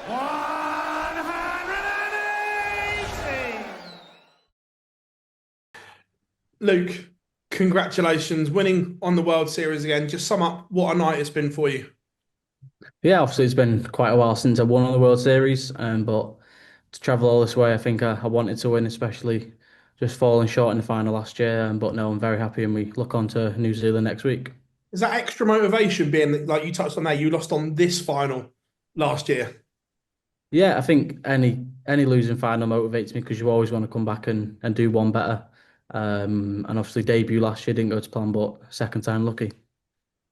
180. Luke, congratulations, winning on the World Series again. Just sum up what a night it's been for you. Yeah, obviously it's been quite a while since I won on the World Series, but to travel all this way, I think I wanted to win, especially just falling short in the final last year. But no, I'm very happy, and we look on to New Zealand next week. Is that extra motivation being that, like you touched on there, you lost on this final last year? Yeah, I think any losing final motivates me because you always want to come back and do one better. And obviously debut last year didn't go to plan, but second time lucky.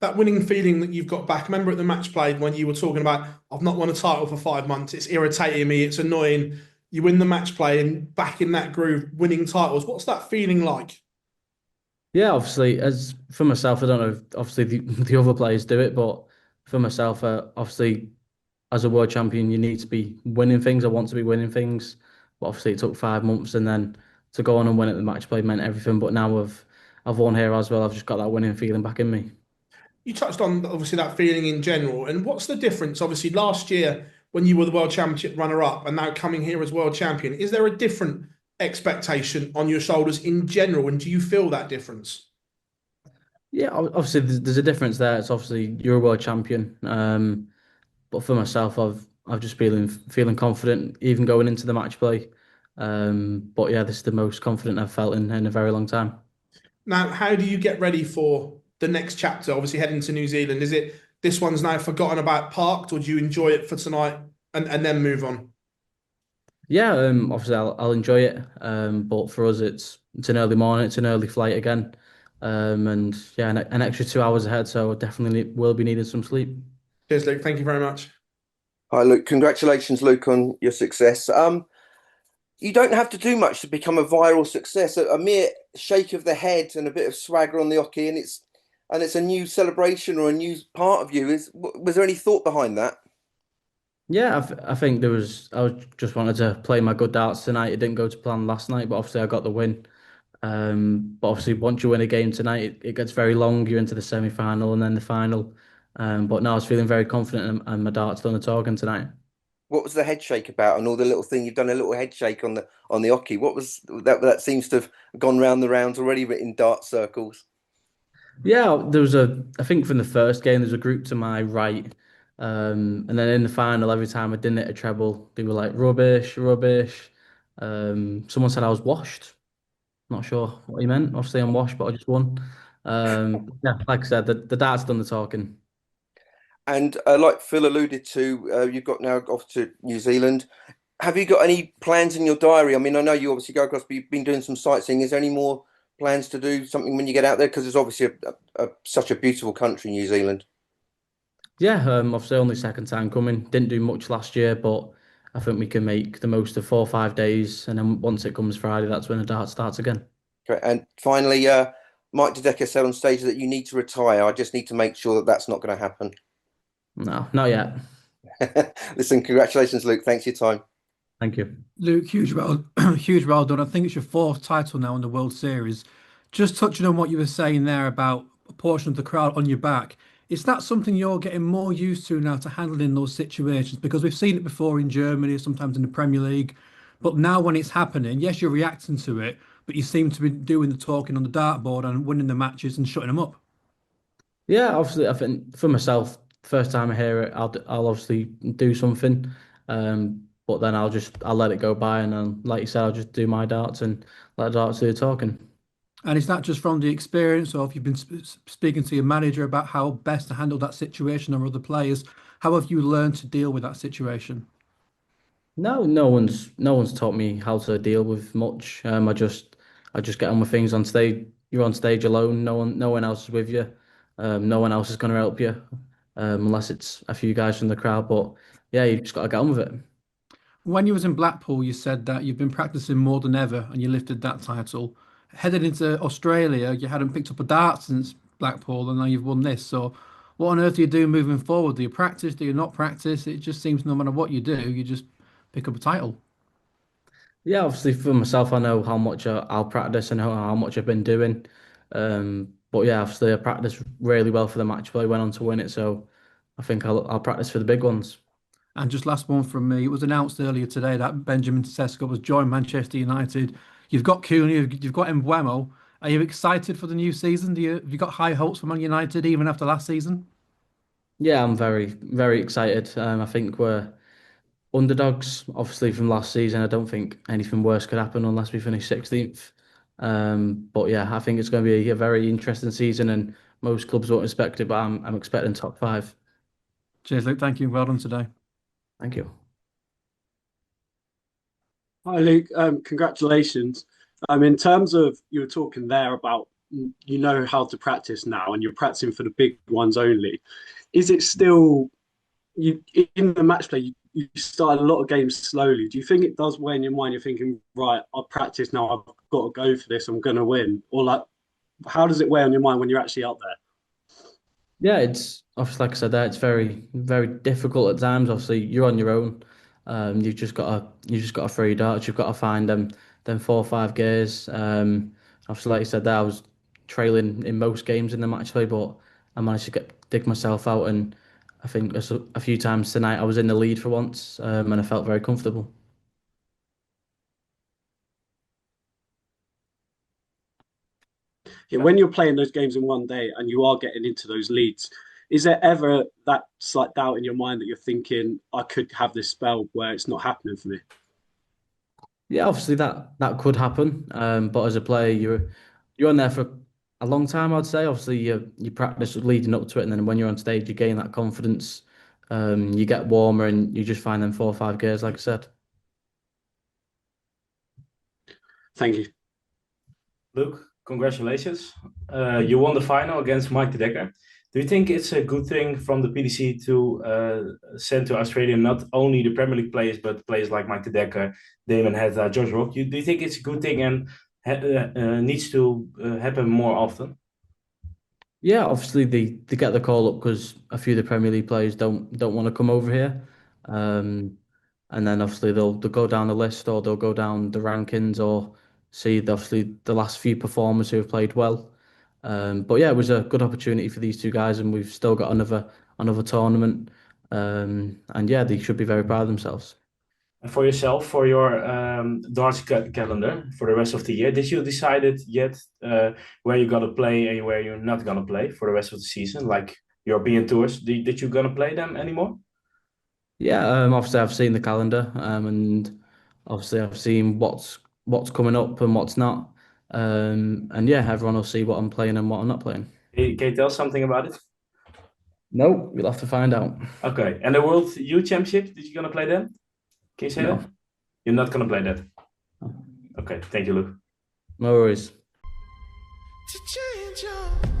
That winning feeling that you've got back. I remember at the match played when you were talking about, I've not won a title for 5 months. It's irritating me. It's annoying. You win the match play and back in that groove, winning titles. What's that feeling like? Yeah, obviously, as for myself, I don't know if obviously the other players do it, but for myself, obviously, as a world champion, you need to be winning things. I want to be winning things, but obviously, it took 5 months, and then to go on and win at the match play meant everything. But now I've won here as well. I've just got that winning feeling back in me. You touched on obviously that feeling in general. And what's the difference? Obviously, last year when you were the world championship runner up and now coming here as world champion, is there a different expectation on your shoulders in general? And do you feel that difference? Yeah, obviously, there's a difference there. It's obviously you're a world champion, but for myself, I've just feeling confident, even going into the match play. But yeah, this is the most confident I've felt in a very long time. Now, how do you get ready for the next chapter? Obviously, heading to New Zealand. Is it this one's now forgotten about, parked, or do you enjoy it for tonight and then move on? Yeah, obviously I'll enjoy it. But for us, it's an early morning, it's an early flight again, and yeah, an extra 2 hours ahead, so definitely will be needing some sleep. Cheers, Luke. Thank you very much. Hi, Luke. Congratulations, Luke, on your success. You don't have to do much to become a viral success. A mere shake of the head and a bit of swagger on the oche, and it's a new celebration or a new part of you. Was there any thought behind that? Yeah, I think I just wanted to play my good darts tonight. It didn't go to plan last night, but obviously I got the win. But obviously once you win a game tonight, it gets very long. You're into the semi-final and then the final. But now I was feeling very confident, and my darts done the talking tonight. What was the head shake about, and all the little thing you've done a little head shake on the oche? What was that? That seems to have gone round the rounds already in dart circles. Yeah, I think from the first game, there's a group to my right. And then in the final, every time I didn't hit a treble, they were like, rubbish, rubbish. Someone said I was washed. Not sure what he meant. Obviously, I'm washed, but I just won. Yeah, like I said, the darts done the talking. And like Phil alluded to, you've got now off to New Zealand. Have you got any plans in your diary? I mean, I know you obviously go across, but you've been doing some sightseeing. Is there any more plans to do something when you get out there? Because it's obviously such a beautiful country, New Zealand. Yeah, obviously only second time coming. Didn't do much last year, but I think we can make the most of 4 or 5 days. And then once it comes Friday, that's when the dart starts again. Okay. And finally, Mike Dedeker said on stage that you need to retire. I just need to make sure that that's not going to happen. No, not yet. Listen, congratulations, Luke. Thanks for your time. Thank you. Luke, huge well done. I think it's your fourth title now in the World Series. Just touching on what you were saying there about a portion of the crowd on your back, is that something you're getting more used to now to handling those situations? Because we've seen it before in Germany, sometimes in the Premier League, but now when it's happening, yes, you're reacting to it, but you seem to be doing the talking on the dartboard and winning the matches and shutting them up. Yeah, obviously, I think for myself, first time I hear it, I'll obviously do something, but then I'll let it go by, and then, like you said, I'll just do my darts and let the darts do the talking. And is that just from the experience, or if you've been speaking to your manager about how best to handle that situation or other players? How have you learned to deal with that situation? No, no one's taught me how to deal with much. I just get on with things on stage. You're on stage alone. No one else is with you. No one else is going to help you, unless it's a few guys from the crowd. But yeah, you just got to get on with it. When you was in Blackpool, you said that you've been practicing more than ever and you lifted that title. Headed into Australia, you hadn't picked up a dart since Blackpool and now you've won this. So what on earth do you do moving forward? Do you practice? Do you not practice? It just seems no matter what you do, you just pick up a title. Yeah, obviously for myself, I know how much I'll practice and how much I've been doing. But yeah, obviously I practiced really well for the match play, went on to win it. So I think I'll practice for the big ones. And just last one from me. It was announced earlier today that Benjamin Sesko has joined Manchester United. You've got Cooney, you've got Mbeumo. Are you excited for the new season? Have you got high hopes for Man United even after last season? Yeah, I'm very, very excited. I think we're underdogs, obviously, from last season. I don't think anything worse could happen unless we finish 16th. But yeah, I think it's going to be a very interesting season, and most clubs won't expect it, but I'm expecting top five. Cheers, Luke. Thank you. Well done today. Thank you. Hi, Luke. Congratulations. In terms of you were talking there about you know how to practice now, and you're practicing for the big ones only. Is it still you in the match play? You started a lot of games slowly. Do you think it does weigh in your mind? You're thinking, right, I've practiced now. I've got to go for this. I'm going to win. Or like, how does it weigh on your mind when you're actually out there? Yeah, it's obviously like I said there, it's very, very difficult at times. Obviously, you're on your own. You've just got to throw your darts. You've got to find them 4 or 5 gears. Obviously, like you said there, I was trailing in most games in the match play, but I managed to dig myself out, and I think a few times tonight I was in the lead for once, and I felt very comfortable. Yeah, when you're playing those games in one day and you are getting into those leads, is there ever that slight doubt in your mind that you're thinking, I could have this spell where it's not happening for me? Yeah, obviously that could happen. But as a player, you're on there for a long time, I'd say. Obviously, you practice leading up to it, and then when you're on stage, you gain that confidence. You get warmer, and you just find them 4 or 5 gears, like I said. Thank you. Luke, congratulations. You won the final against Mike de Decker. Do you think it's a good thing from the PDC to send to Australia not only the Premier League players, but players like Mike de Decker, Damon Hatt, George Rock? Do you think it's a good thing and needs to happen more often? Yeah, obviously they get the call up because a few of the Premier League players don't want to come over here, and then obviously they'll go down the list or they'll go down the rankings or see obviously the last few performers who have played well. But yeah, it was a good opportunity for these two guys, and we've still got another tournament, and yeah, they should be very proud of themselves. And for yourself, for your darts calendar for the rest of the year, did you decided yet where you're gonna play and where you're not gonna play for the rest of the season, like European tours? Did you gonna play them anymore? Yeah, obviously I've seen the calendar, and obviously I've seen what's coming up and what's not. And yeah, everyone will see what I'm playing and what I'm not playing. Can you tell something about it? No, we'll have to find out. Okay. And the World Youth Championship, did you gonna play them? Can you say No, that? You're not gonna play that. Okay. Thank you, Luke. no worries. To change your